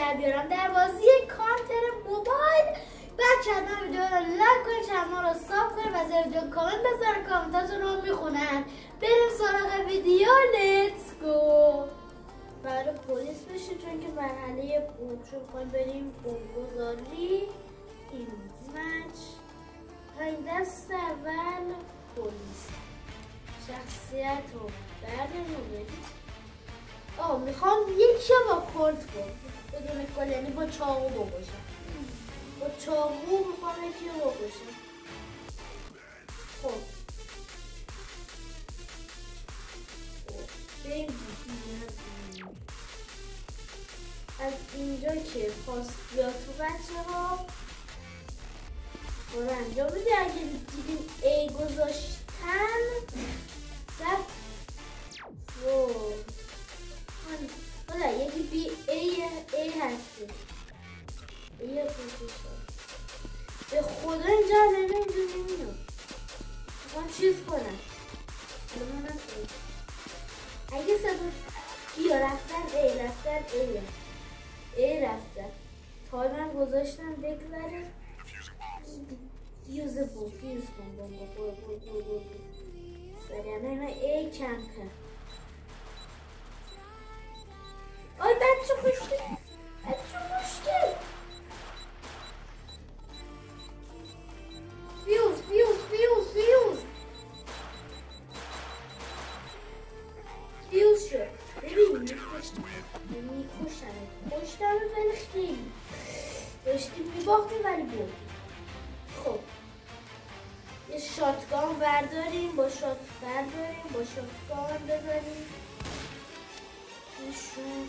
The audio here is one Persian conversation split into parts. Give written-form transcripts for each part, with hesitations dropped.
در بیارم در بازی کانتر موبایل. بچه حتما ویدیو رو لایک کنید، چنل رو ساب کنید و زیر ویدیو کامنت بذارید، کامنتاتون رو میخونن. بریم سراغ ویدیو. لیتس گو. برای پلیس بشید چون که مرحله چون میخوایم بریم بمبگذاری. این مچ دست اول پلیس شخصیت رو برداریم. میخوام یکی با کلت بدون کل، یعنی با چاقو بکشم. با چاقو میخوام یکی رو بکشم. خب از اینجا که خواست بیا تو بچه ها برو انجام بده. اگه دیدیم ای گذاشتن زب حالا یکی بی ای هستی ای پوزیشن به خدا اینجا نمیدونم میخوام چیز کنم. اگه صدا کیا رفتن ای رفتن تایمم گذاشتن بگذاره. فیوز کن بابا سریعا اینا ای کم کن. آی بچه خوشگل فیوز شد. ببین میکشتم ولی خیلی داشتیم میباختیم ولی بود. خب یه شاتگان برداریم، با شاتگان بزنیم ایشون.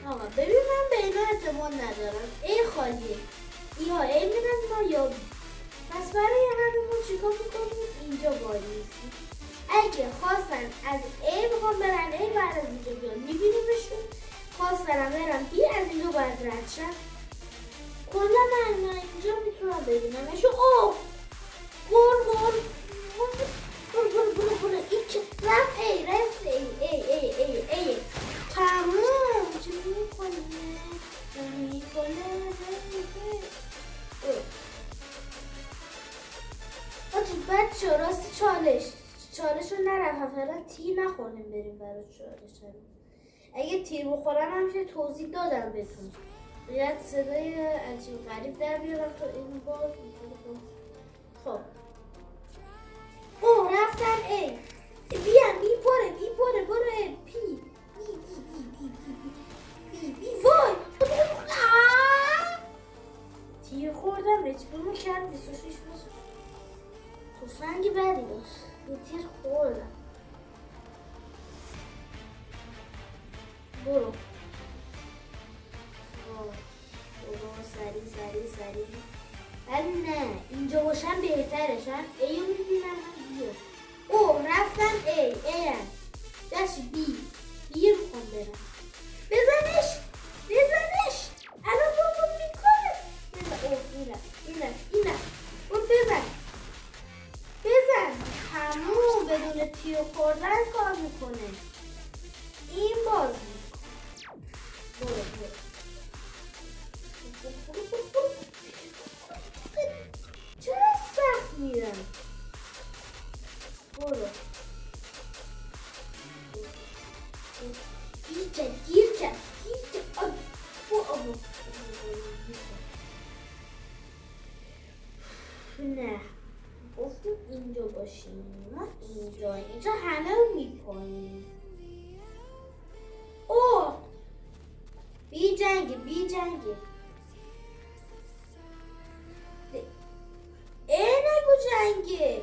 آقا ببین من به اینا اعتماد ندارم. ای خالیه یا ای میدن ما یا پس برای همین ما چیکار میکنیم اینجا بایستیم. اگه خواستن از ای بخوام برن ای بعد از اینجا بیان میبینیمشون. خواستن برن بی از اینجا باید رد شن. کلا من اینجا میتونم ببینمشون. این که رفت ای تمام چی میکنه بچه راستی چالش رو نرفت فعلا تیر نخوریم بریم برای چالش. اگه تیر بخورن همیشه توضیح دادم بهتون. باید صدای عجیب غریب در بیارم تا این باز. خب رفتن ای بیان میپره برو ای پی وای تیر خوردم رچبه کرد 26 باشه. تفنگی بدی داشت یه تیر خوردم. برو سریع ولی نه اینجا باشن بهترشن. ایو میبینم من بیو رفتن ای دست بی میخوام برم. بزنش الان بابا میکنه. اینه بزن همون بدون تیر خوردن کار میکنه. این باز برو چرا سخت میرم. برو گیر کرد نه گفتم اینجا باشیم. ما اینجا همه رو میکنیم. بی جنگی نگو جنگه.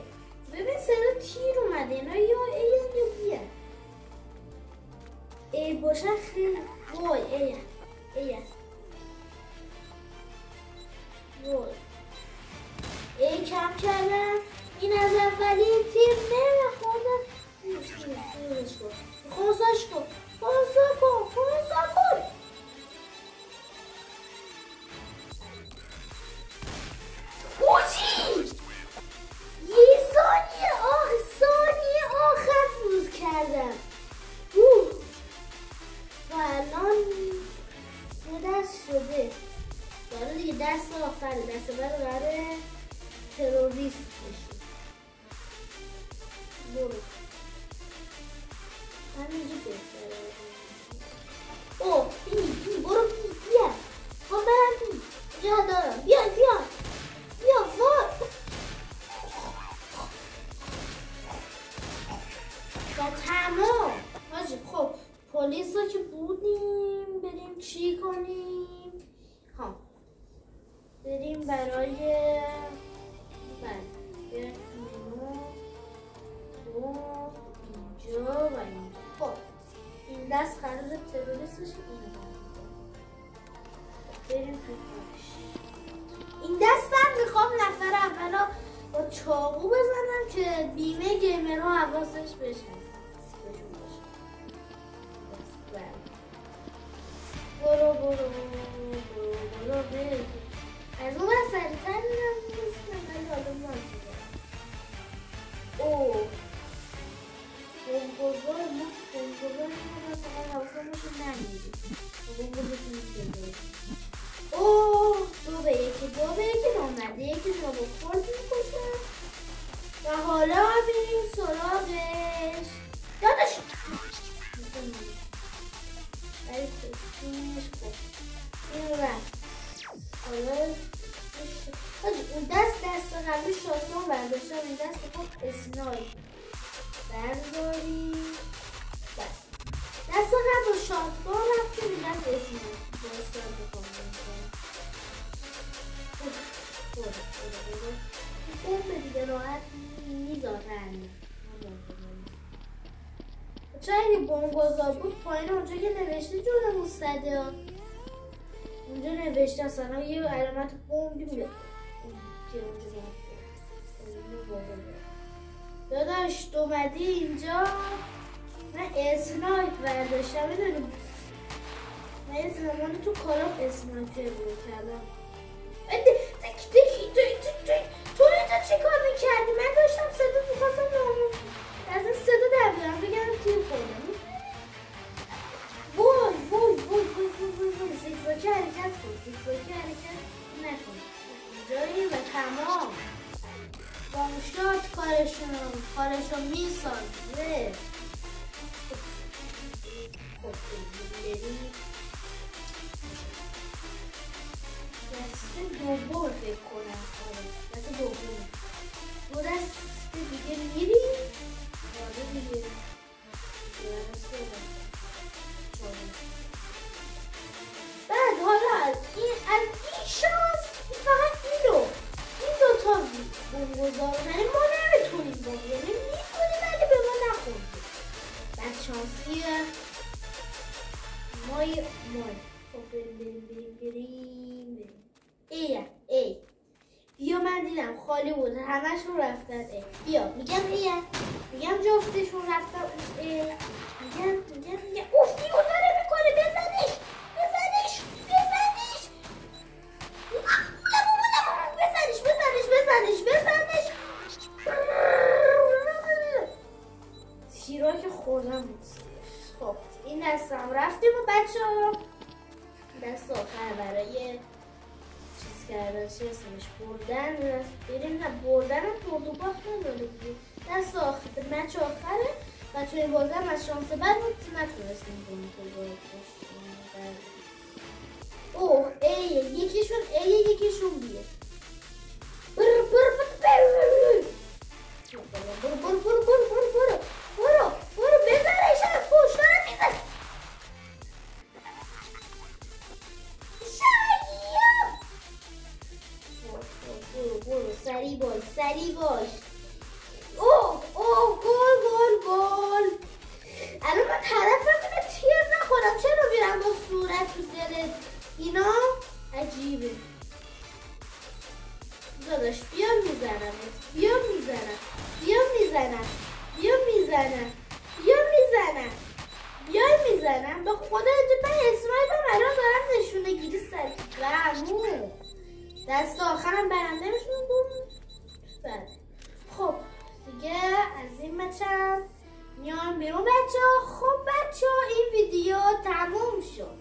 ببین صدا تیر اومده اینا یا بیه ای باشه خیلی وای ای کم کردم. این از اولی تیر نمیخوردم. خونساش کن یه ثانیه آخر فوز کردم. و الان شده. داره دیگه دست آخره، دست بعد قراره تروریست بشی. برو همینجا بهتره. اوه این برو بیا ما برم جا دارم. بیا وای و تمام حاجی. خب پلیس ها که بودیم بریم چی کنیم؟ ها بریم برای اینجا و اینجا. خب این دست قرار تروریست بشه. بریم توش. این دستم میخوام نفر اولا با چاقو بزنم که بیمه گیمرها حواسش بشه. برو از اون بر سریعتر میرم نیستم ولی حالا مازیدم. اوه بونگوزار ما فقط حواسم باشه نمیدیم. اوه 2-1 نامده یکی رو با خورد میکشم و حالا بریم سراغش. یادش برای کشیش. خب این رفت. حالا اون دست قبلی شاسمان برداشتم. این دست خب اسنایپ برداری. دست قبل شاتگان رفتیم. این دست اسنایپ باستان بکنم. بوم دیگه راحت میذارن. چرا این بونگوزار بود پایین اونجا که نوشته جون مستده اونجا نوشته اصلا یه علامت بوم میاد که اونجا داداش تو اومدی اینجا. من اسنایپ برداشتم. میدونی من یه زمانی تو کارم اسنایپر بود کردم. تو اینجا چی کار میکردی؟ من داشتم صدا میخواستم ناموز از این صدا در بیارم بگم توی خودم. وای زیگزاگی حرکت نکن اینجایی و تمام بامشات کارشو میسازه. خب بریم دست دوم فکر کنم. دست دوم دو دست دیگه میریم. دیگه بعد حالا از این شانس فقط این دوتا بونگوزار یعنی ما نمیتونیم بونگوزار یعنی میتونیم ولی به ما نخوندیم. بعد شانسیه مای خب بریم ای بیا من دیدم خالی بود همشون رفتن. بیا میگم جفتشون رفتن. میگم اوف دیوزاره میکنه. بزنش تیرا که خوردم بود. خب این دستم رفتیم و بچه ها دست آخر برای چیز کردن چه اسمش بردن. بریم نه بردن برد و باخت نداره دیگه. دست آخر مچ آخره و توی بازی هم از شانس بعد نتونستیم کنیم که باید اوه یکیشون بیه. برو بزنش از پشت دارم میزن. برو سریع باش. اوه گل. الان من طرفم اینه تیر نخورم. چرا میرم با صورت تو دلت؟ اینا عجیبه. داداش بیا میزنم به خدا. من اسنایپم الان دارم نشونه گیری سرم. دست آخرم برنده میشون بود. خب دیگه از این مچم میام بیرون بچه ها. خب بچه ها این ویدیو تموم شد.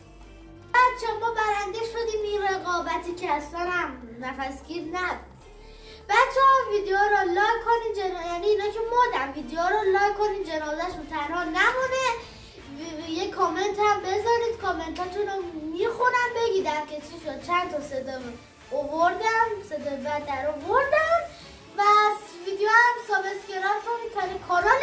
بعد بچه ما برنده شدیم این رقابتی که اصلا هم نفسگیر نبود. بچه ها ویدیو رو لایک کنین یعنی اینا که مودن ویدیو رو لایک کنین جنازه‌شون تنها نمونه. یه کامنت هم بذارید، کامنتاتون رو میخونم بگیدم که چی شد، چند تا صدا آوردم، صدا بعد در آوردم و ویدیو هم سابسکرایب کنید کانال